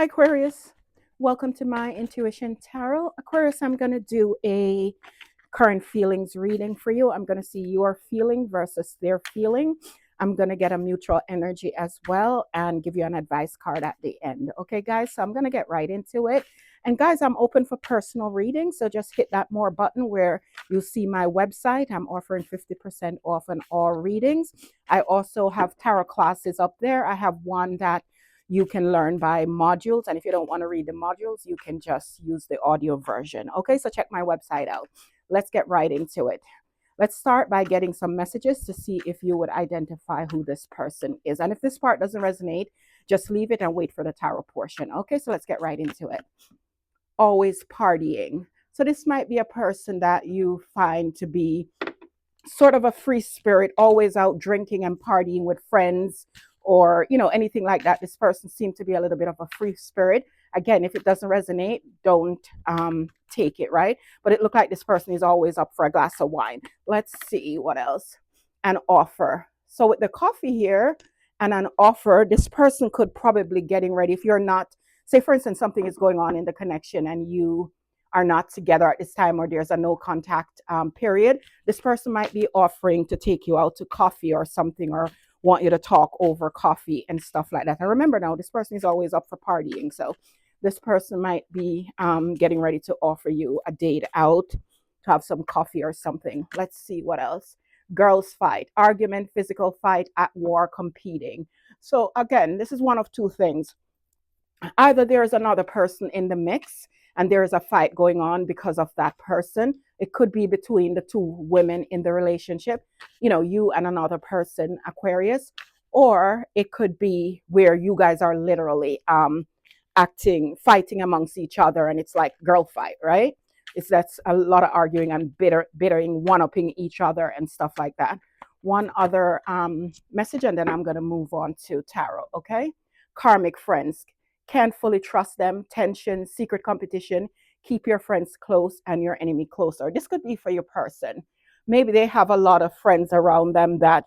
Hi, Aquarius. Welcome to my Intuition Tarot. Aquarius, I'm going to do a current feelings reading for you. I'm going to see your feeling versus their feeling. I'm going to get a mutual energy as well and give you an advice card at the end. Okay, guys, so I'm going to get right into it. And guys, I'm open for personal reading. So just hit that more button where you'll see my website. I'm offering 50% off on all readings. I also have tarot classes up there. I have one that you can learn by modules. And if you don't want to read the modules, you can just use the audio version. Okay, so check my website out. Let's get right into it. Let's start by getting some messages to see if you would identify who this person is. And if this part doesn't resonate, just leave it and wait for the tarot portion. Okay, so let's get right into it. Always partying. So this might be a person that you find to be sort of a free spirit, always out drinking and partying with friends or, anything like that. This person seems to be a little bit of a free spirit. Again, if it doesn't resonate, don't take it, right? But it looked like this person is always up for a glass of wine. Let's see what else. An offer. So with the coffee here and an offer, this person could probably getting ready. If you're not, say for instance, something is going on in the connection and you are not together at this time, or there's a no contact period, this person might be offering to take you out to coffee or something, or want you to talk over coffee and stuff like that. And remember now, this person is always up for partying. So this person might be getting ready to offer you a date out to have some coffee or something. Let's see what else. Girls fight, argument, physical fight, at war, competing. So again, this is one of two things. Either there's another person in the mix and there is a fight going on because of that person. It could be between the two women in the relationship, you and another person, Aquarius, or it could be where you guys are literally fighting amongst each other, and it's like girl fight, right? That's a lot of arguing and bittering, one-upping each other and stuff like that. One other message, and then I'm going to move on to tarot, okay? Karmic friends. Can't fully trust them, tension, secret competition, keep your friends close and your enemy closer. This could be for your person. Maybe they have a lot of friends around them that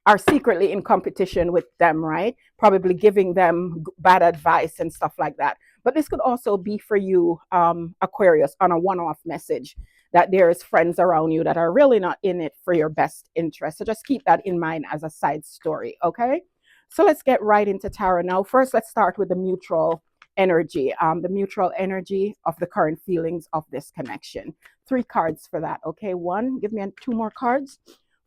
are secretly in competition with them, right? Probably giving them bad advice and stuff like that. But this could also be for you, Aquarius, on a one-off message, that there's friends around you that are really not in it for your best interest. So just keep that in mind as a side story, okay? So let's get right into tarot now. First, let's start with the mutual energy, of the current feelings of this connection. 3 cards for that, okay? One, give me 2 more cards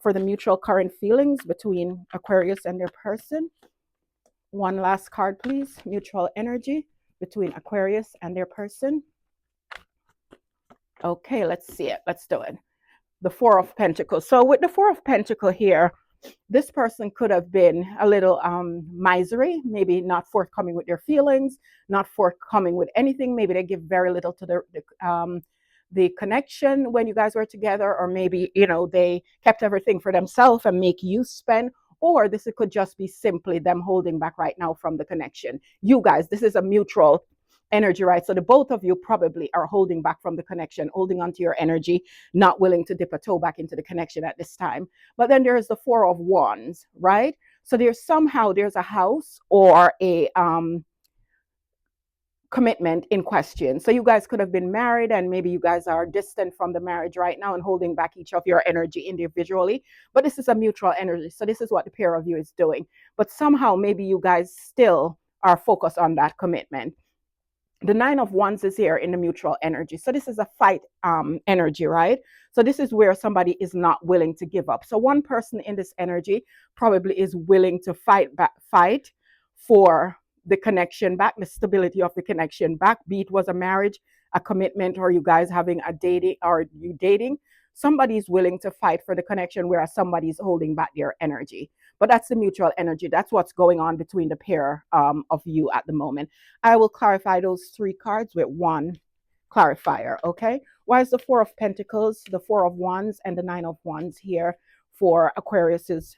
for the mutual current feelings between Aquarius and their person. One last card, please. Mutual energy between Aquarius and their person. Okay, let's see it. Let's do it. The 4 of Pentacles. So with the 4 of Pentacles here, this person could have been a little miserly, maybe not forthcoming with their feelings, not forthcoming with anything. Maybe they give very little to the connection when you guys were together, or maybe they kept everything for themselves and make you spend. Or this could just be simply them holding back right now from the connection. You guys, this is a mutual energy, right? So the both of you probably are holding back from the connection, holding on to your energy, not willing to dip a toe back into the connection at this time. But then there's the 4 of Wands, right? So there's a house or a commitment in question. So you guys could have been married and maybe you guys are distant from the marriage right now and holding back each of your energy individually. But this is a mutual energy. So this is what the pair of you is doing. But somehow maybe you guys still are focused on that commitment. The 9 of Wands is here in the mutual energy. So this is a fight energy, right? So this is where somebody is not willing to give up. So one person in this energy probably is willing to fight for the connection back, the stability of the connection back, be it was a marriage, a commitment, or you guys having a dating, or you dating. Somebody's willing to fight for the connection, whereas somebody's holding back their energy. But that's the mutual energy. That's what's going on between the pair of you at the moment. I will clarify those 3 cards with one clarifier, okay? Why is the 4 of Pentacles, the 4 of Wands, and the 9 of Wands here for Aquarius's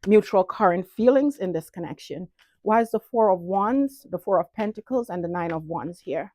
mutual current feelings in this connection? Why is the 4 of Wands, the 4 of Pentacles, and the 9 of Wands here?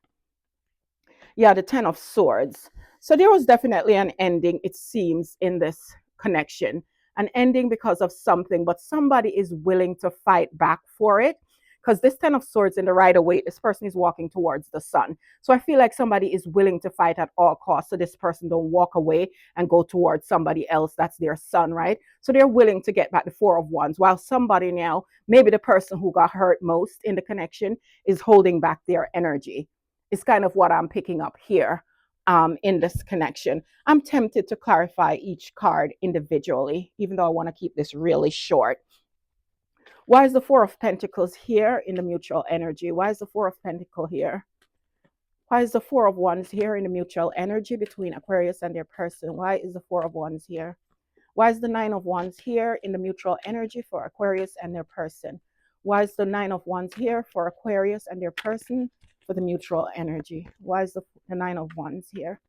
Yeah, the 10 of Swords. So there was definitely an ending, it seems, in this connection. An ending because of something, but somebody is willing to fight back for it. because this 10 of swords in the Rider-Waite, this person is walking towards the sun. So I feel like somebody is willing to fight at all costs, so this person don't walk away and go towards somebody else that's their son, right? So they're willing to get back the 4 of Wands, while somebody now, maybe the person who got hurt most in the connection, is holding back their energy. It's kind of what I'm picking up here in this connection. I'm tempted to clarify each card individually, even though I want to keep this really short. Why is the 4 of Pentacles here in the mutual energy? Why is the 4 of Pentacles here? Why is the 4 of Wands here in the mutual energy between Aquarius and their person? Why is the 4 of Wands here? Why is the 9 of Wands here in the mutual energy for Aquarius and their person? Why is the 9 of Wands here for Aquarius and their person for the mutual energy? Why is the 9 of Wands here?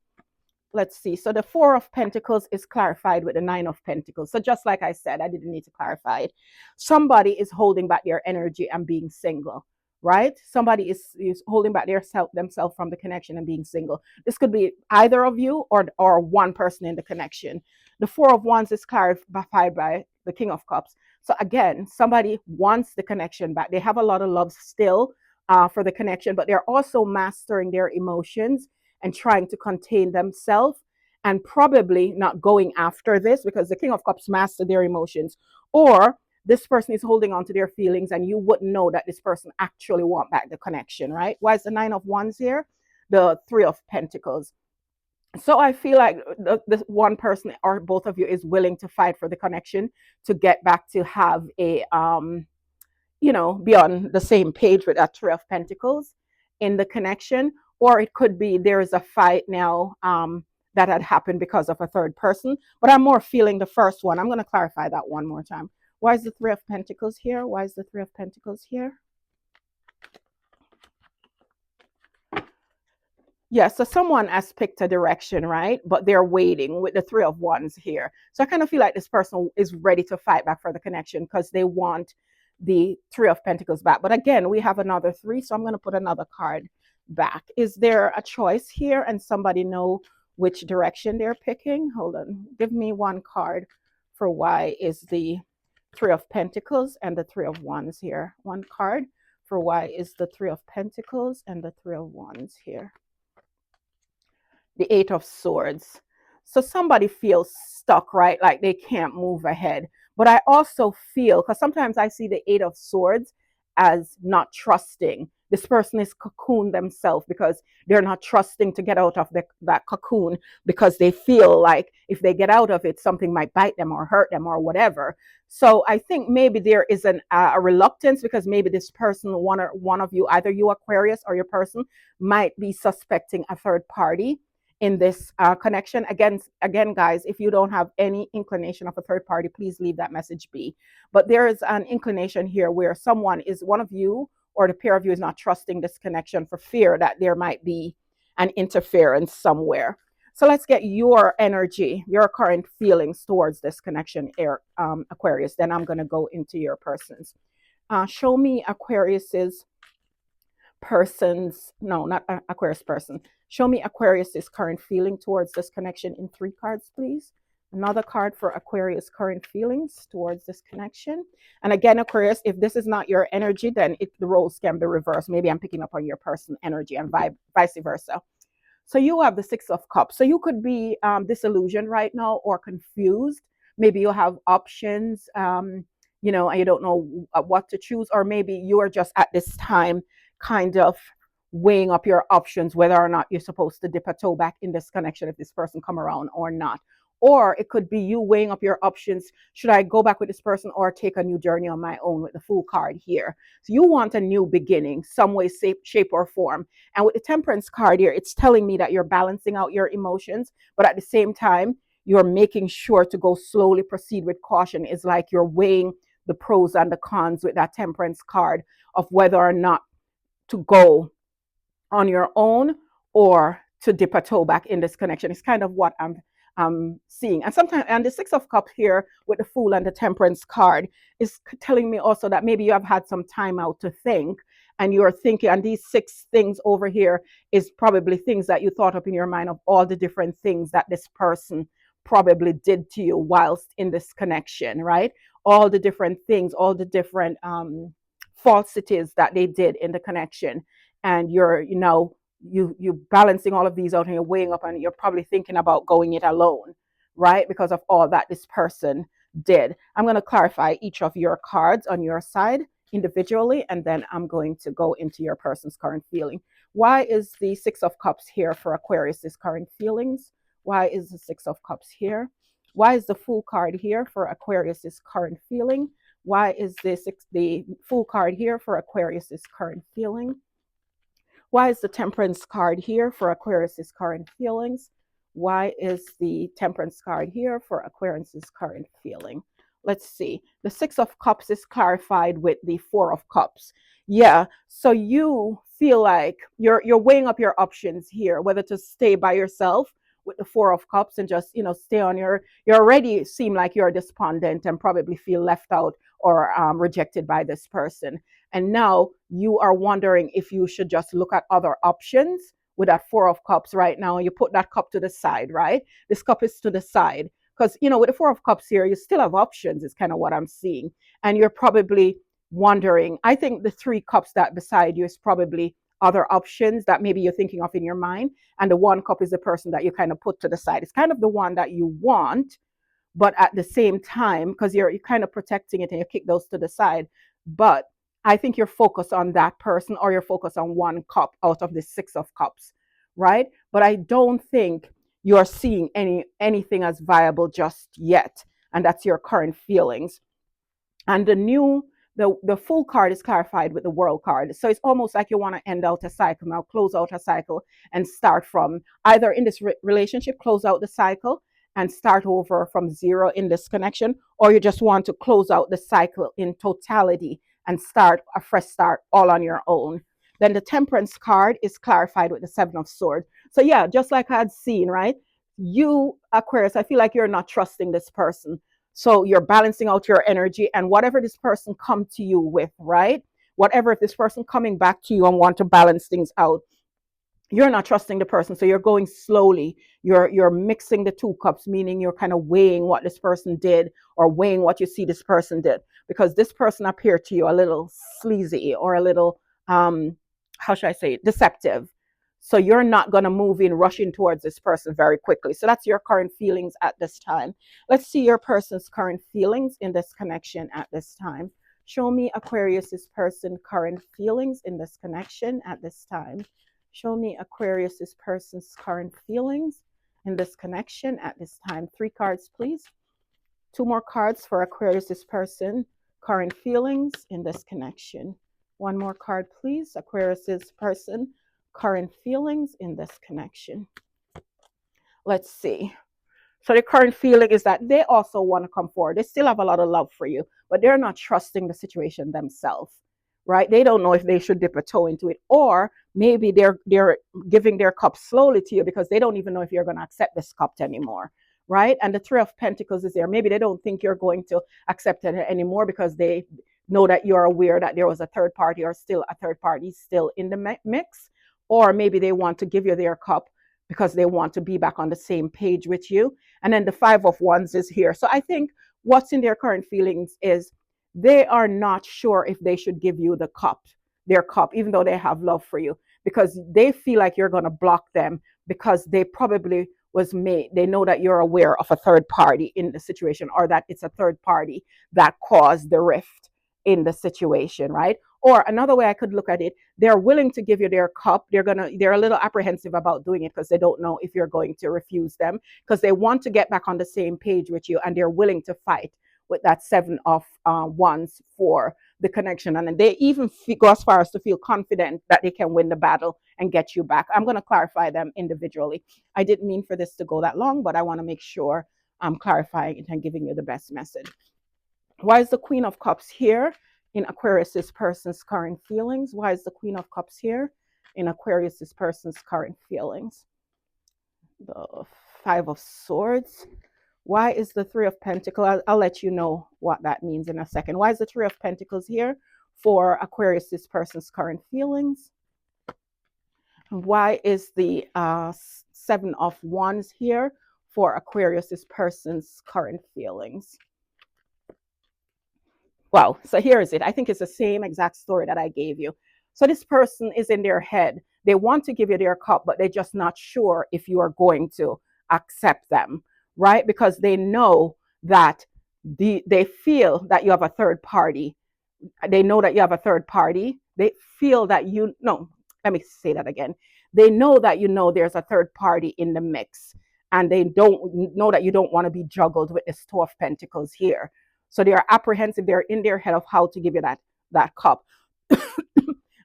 Let's see. So the 4 of Pentacles is clarified with the 9 of Pentacles. So just like I said, I didn't need to clarify it. Somebody is holding back their energy and being single, right? Somebody is holding back themselves from the connection and being single. This could be either of you or one person in the connection. The 4 of Wands is clarified by the King of Cups. So again, somebody wants the connection back. They have a lot of love still for the connection, but they're also mastering their emotions and trying to contain themselves and probably not going after this, because the King of Cups master their emotions. Or this person is holding on to their feelings and you wouldn't know that this person actually want back the connection, right? Why is the 9 of Wands here? The 3 of Pentacles. So I feel like the one person or both of you is willing to fight for the connection to get back to have a, be on the same page with that 3 of Pentacles in the connection. Or it could be there is a fight now that had happened because of a third person. But I'm more feeling the first one. I'm going to clarify that one more time. Why is the 3 of Pentacles here? Why is the 3 of Pentacles here? Yeah, so someone has picked a direction, right? But they're waiting with the 3 of Wands here. So I kind of feel like this person is ready to fight back for the connection because they want the 3 of Pentacles back. But again, we have another 3, so I'm going to put another card back. Is there a choice here and somebody know which direction they're picking? Hold on. Give me one card for why is the 3 of Pentacles and the 3 of Wands here. One card for why is the 3 of Pentacles and the 3 of Wands here. The 8 of Swords. So somebody feels stuck, right? Like they can't move ahead. But I also feel, because sometimes I see the 8 of Swords as not trusting. This person is cocooned themselves because they're not trusting to get out of that cocoon, because they feel like if they get out of it, something might bite them or hurt them or whatever. So I think maybe there is a reluctance because maybe this person, one of you, either you Aquarius or your person, might be suspecting a third party in this connection. Again, guys, if you don't have any inclination of a third party, please leave that message be. But there is an inclination here where one of you or the pair of you is not trusting this connection for fear that there might be an interference somewhere. So let's get your energy, your current feelings towards this connection, Aquarius. Then I'm going to go into your persons. Show me Aquarius's person's, no, not Aquarius person. Show me Aquarius's current feeling towards this connection in 3 cards, please. Another card for Aquarius current feelings towards this connection. And again, Aquarius, if this is not your energy, then the roles can be reversed. Maybe I'm picking up on your person energy and vice versa. So you have the 6 of Cups. So you could be disillusioned right now or confused. Maybe you have options, and you don't know what to choose. Or maybe you are just at this time kind of weighing up your options, whether or not you're supposed to dip a toe back in this connection if this person come around or not. Or it could be you weighing up your options. Should I go back with this person or take a new journey on my own with the Fool card here? So you want a new beginning, some way, shape, or form. And with the Temperance card here, it's telling me that you're balancing out your emotions, but at the same time, you're making sure to go slowly, proceed with caution. It's like you're weighing the pros and the cons with that Temperance card of whether or not to go on your own or to dip a toe back in this connection. It's kind of what I'm seeing. And sometimes, and the 6 of Cups here with the Fool and the Temperance card is telling me also that maybe you have had some time out to think, and you're thinking, and these 6 things over here is probably things that you thought up in your mind of all the different things that this person probably did to you whilst in this connection, right? All the different things, all the different falsities that they did in the connection, and you're, you know, you balancing all of these out and you're weighing up, and you're probably thinking about going it alone, right? Because of all that this person did. I'm going to clarify each of your cards on your side individually, and then I'm going to go into your person's current feeling. Why is the Six of Cups here for Aquarius's current feelings? Why is the Six of Cups here? Why is the Fool card here for Aquarius's current feeling? Why is the Fool card here for Aquarius's current feeling? Why is the Temperance card here for Aquarius's current feelings? Why is the Temperance card here for Aquarius's current feeling? Let's see. The Six of Cups is clarified with the Four of Cups. Yeah, so you feel like you're weighing up your options here, whether to stay by yourself with the Four of Cups and just, you know, stay on you already seem like you're despondent and probably feel left out or rejected by this person. And now you are wondering if you should just look at other options with that Four of Cups right now. You put that cup to the side, right? This cup is to the side. Because, you know, with the Four of Cups here, you still have options, is kind of what I'm seeing. And you're probably wondering, I think the Three Cups that beside you is probably other options that maybe you're thinking of in your mind. And the One Cup is the person that you kind of put to the side. It's kind of the one that you want, but at the same time, because you're kind of protecting it and you kick those to the side. But I think you're focused on that person, or you're focused on one cup out of the Six of Cups, right? But I don't think you're seeing anything as viable just yet. And that's your current feelings. And the Fool card is clarified with the World card. So it's almost like you want to end out a cycle now, close out a cycle and start from either in this relationship, close out the cycle and start over from zero in this connection, or you just want to close out the cycle in totality and start a fresh start all on your own. Then the Temperance card is clarified with the Seven of Swords. So yeah, just like I had seen, right? You, Aquarius, I feel like you're not trusting this person. So you're balancing out your energy, and whatever this person come to you with, right? Whatever, if this person coming back to you and want to balance things out, you're not trusting the person, so you're going slowly. You're mixing the two cups, meaning you're kind of weighing what this person did or weighing what you see this person did, because this person appeared to you a little sleazy or a little how should I say it, deceptive. So you're not going to move in rushing towards this person very quickly. So that's your current feelings at this time. Let's see your person's current feelings in this connection at this time. Show me Aquarius's person current feelings in this connection at this time. Show me Aquarius's person's current feelings in this connection at this time. 3 cards, please. 2 more cards for Aquarius's person current feelings in this connection. 1 more card, please. Aquarius's person current feelings in this connection. Let's see. So the current feeling is that they also want to come forward. They still have a lot of love for you, but they're not trusting the situation themselves, right? They don't know if they should dip a toe into it, or maybe they're giving their cup slowly to you because they don't even know if you're going to accept this cup anymore, right? And the Three of Pentacles is there. Maybe they don't think you're going to accept it anymore because they know that you're aware that there was a third party, or still a third party still in the mix, or maybe they want to give you their cup because they want to be back on the same page with you. And then the Five of Wands is here. So I think what's in their current feelings is they are not sure if they should give you their cup, even though they have love for you, because they feel like you're going to block them, because they probably they know that you're aware of a third party in the situation, or that it's a third party that caused the rift in the situation, right? Or another way I could look at it, they're willing to give you their cup. They're a little apprehensive about doing it because they don't know if you're going to refuse them, because they want to get back on the same page with you, and they're willing to fight with that Seven of Wands for the connection. And they even go as far as to feel confident that they can win the battle and get you back. I'm going to clarify them individually. I didn't mean for this to go that long, but I want to make sure I'm clarifying it and giving you the best message. Why is the Queen of Cups here in Aquarius's person's current feelings? Why is the Queen of Cups here in Aquarius's person's current feelings? The Five of Swords. Why is the Three of Pentacles? I'll let you know what that means in a second. Why is the Three of Pentacles here for Aquarius's person's current feelings? Why is the Seven of Wands here for Aquarius's person's current feelings? Wow. So here is it. I think it's the same exact story that I gave you. So this person is in their head. They want to give you their cup, but they're just not sure if you are going to accept them, right? Because they know that they feel that you have a third party. They know that you have a third party. They feel that you, no, let me say that again. They know that you know there's a third party in the mix, and they don't know that you don't want to be juggled with this two of pentacles here. So they are apprehensive. They're in their head of how to give you that cup.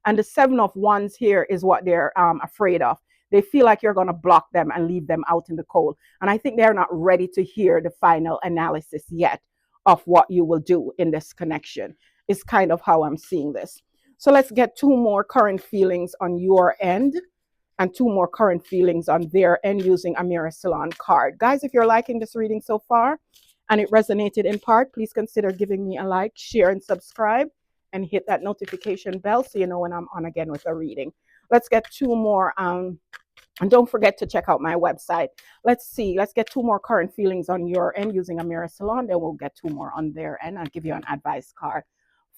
And the seven of wands here is what they're afraid of. They feel like you're going to block them and leave them out in the cold. And I think they're not ready to hear the final analysis yet of what you will do in this connection, is kind of how I'm seeing this. So let's get two more current feelings on your end and two more current feelings on their end using a Mirror Salon card. Guys, if you're liking this reading so far and it resonated in part, please consider giving me a like, share, and subscribe, and hit that notification bell so you know when I'm on again with a reading. Let's get two more. And don't forget to check out my website. Let's get two more current feelings on your end using a Mirror Salon. Then we'll get two more on their end. I'll give you an advice card.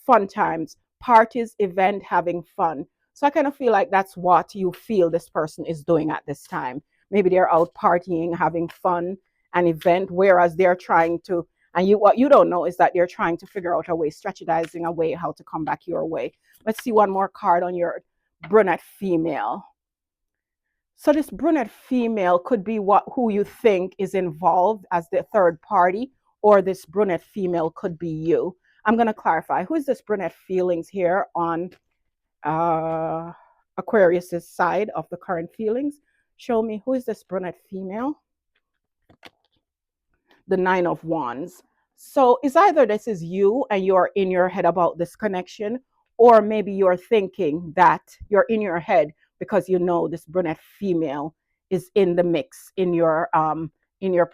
Fun times, parties, event, having fun. So I kind of feel like that's what you feel this person is doing at this time. Maybe they're out partying, having fun, an event, whereas they're trying to, and what you don't know is that they're trying to figure out a way, strategizing a way how to come back your way. Let's see one more card on your brunette female. So this brunette female could be who you think is involved as the third party, or this brunette female could be you. I'm going to clarify. Who is this brunette feelings here on Aquarius's side of the current feelings? Show me, who is this brunette female? The Nine of Wands. So it's either this is you and you're in your head about this connection, or maybe you're thinking that you're in your head because you know this brunette female is in the mix in your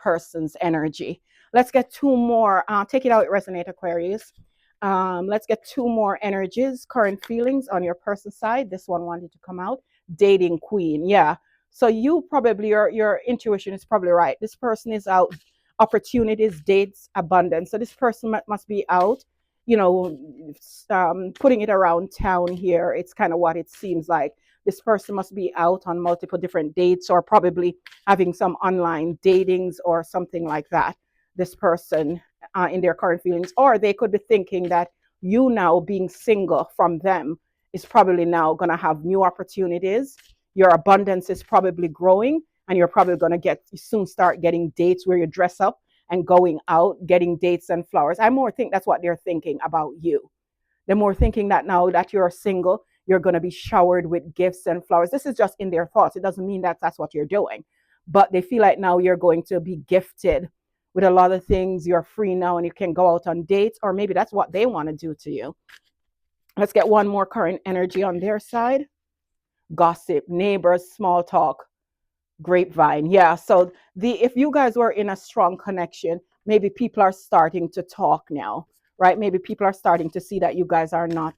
person's energy. Let's get two more. Take it out, resonate, Aquarius. Let's get two more energies, current feelings on your person's side. This one wanted to come out. Dating queen. Yeah. So you probably, your intuition is probably right. This person is out, opportunities, dates, abundance. So this person must be out, you know, putting it around town here. It's kind of what it seems like. This person must be out on multiple different dates, or probably having some online datings or something like that. This person in their current feelings, or they could be thinking that you now being single from them is probably now going to have new opportunities. Your abundance is probably growing, and you're probably going to soon start getting dates where you dress up and going out, getting dates and flowers. I more think that's what they're thinking about you. They're more thinking that now that you're single, you're going to be showered with gifts and flowers. This is just in their thoughts. It doesn't mean that that's what you're doing, but they feel like now you're going to be gifted with a lot of things. You're free now and you can go out on dates, or maybe that's what they want to do to you. Let's get one more current energy on their side. Gossip, neighbors, small talk, grapevine. Yeah. So if you guys were in a strong connection, maybe people are starting to talk now, right? Maybe people are starting to see that you guys are not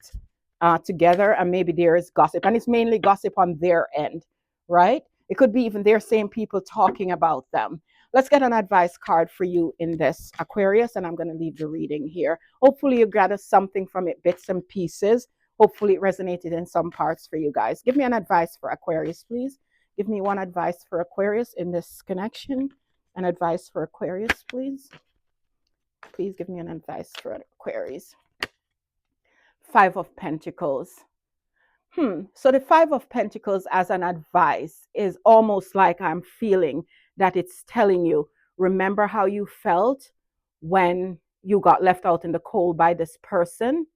together, and maybe there is gossip, and it's mainly gossip on their end, right? It could be even their same people talking about them. Let's get an advice card for you in this, Aquarius, and I'm going to leave the reading here. Hopefully you gathered something from it, bits and pieces. Hopefully it resonated in some parts for you guys. Give me an advice for Aquarius, please. Give me one advice for Aquarius in this connection. An advice for Aquarius, please. Please give me an advice for Aquarius. Five of Pentacles. So the Five of Pentacles as an advice is almost like I'm feeling that it's telling you, remember how you felt when you got left out in the cold by this person?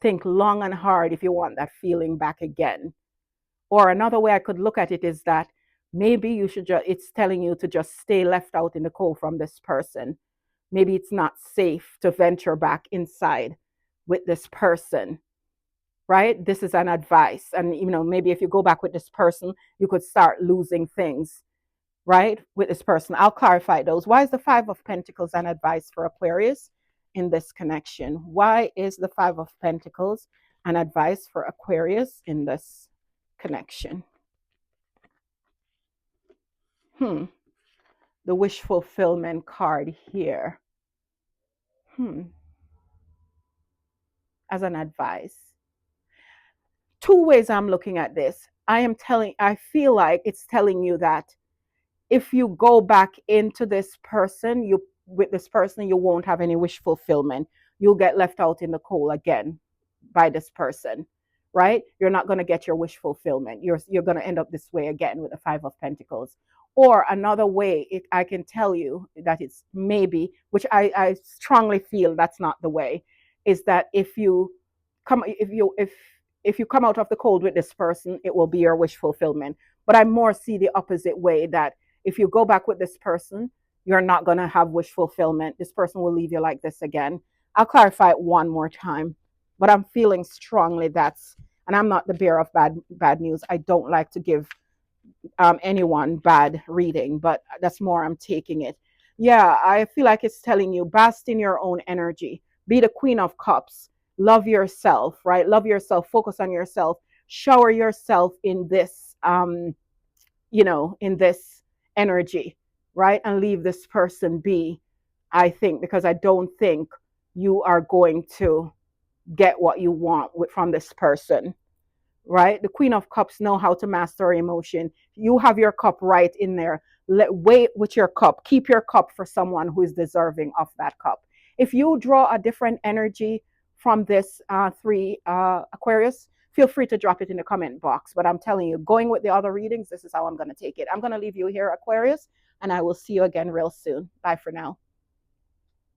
Think long and hard if you want that feeling back again. Or another way I could look at it is that maybe you should it's telling you to just stay left out in the cold from this person. Maybe it's not safe to venture back inside with this person, right? This is an advice. And, maybe if you go back with this person, you could start losing things, right? With this person. I'll clarify those. Why is the Five of Pentacles an advice for Aquarius in this connection? Why is the Five of Pentacles an advice for Aquarius in this connection? The wish fulfillment card here. as an advice. Two ways I'm looking at this. I feel like it's telling you that if you go back into this person, you with this person, you won't have any wish fulfillment. You'll get left out in the cold again by this person, right? You're not going to get your wish fulfillment. You're going to end up this way again with the Five of Pentacles. Or another way, I can tell you that it's maybe, which I strongly feel that's not the way, is that come if you come out of the cold with this person, it will be your wish fulfillment. But I more see the opposite way, that if you go back with this person, you're not going to have wish fulfillment. This person will leave you like this again. I'll clarify it one more time, but I'm feeling strongly and I'm not the bearer of bad news. I don't like to give anyone bad reading, but that's more I'm taking it. Yeah, I feel like it's telling you, bask in your own energy, be the Queen of Cups, love yourself, right? Love yourself, focus on yourself, shower yourself in this, in this energy, right? And leave this person be, I think, because I don't think you are going to get what you want from this person, right? The Queen of Cups know how to master emotion. You have your cup right in there. Wait with your cup. Keep your cup for someone who is deserving of that cup. If you draw a different energy from this three Aquarius, feel free to drop it in the comment box. But I'm telling you, going with the other readings, this is how I'm going to take it. I'm going to leave you here, Aquarius, and I will see you again real soon. Bye for now.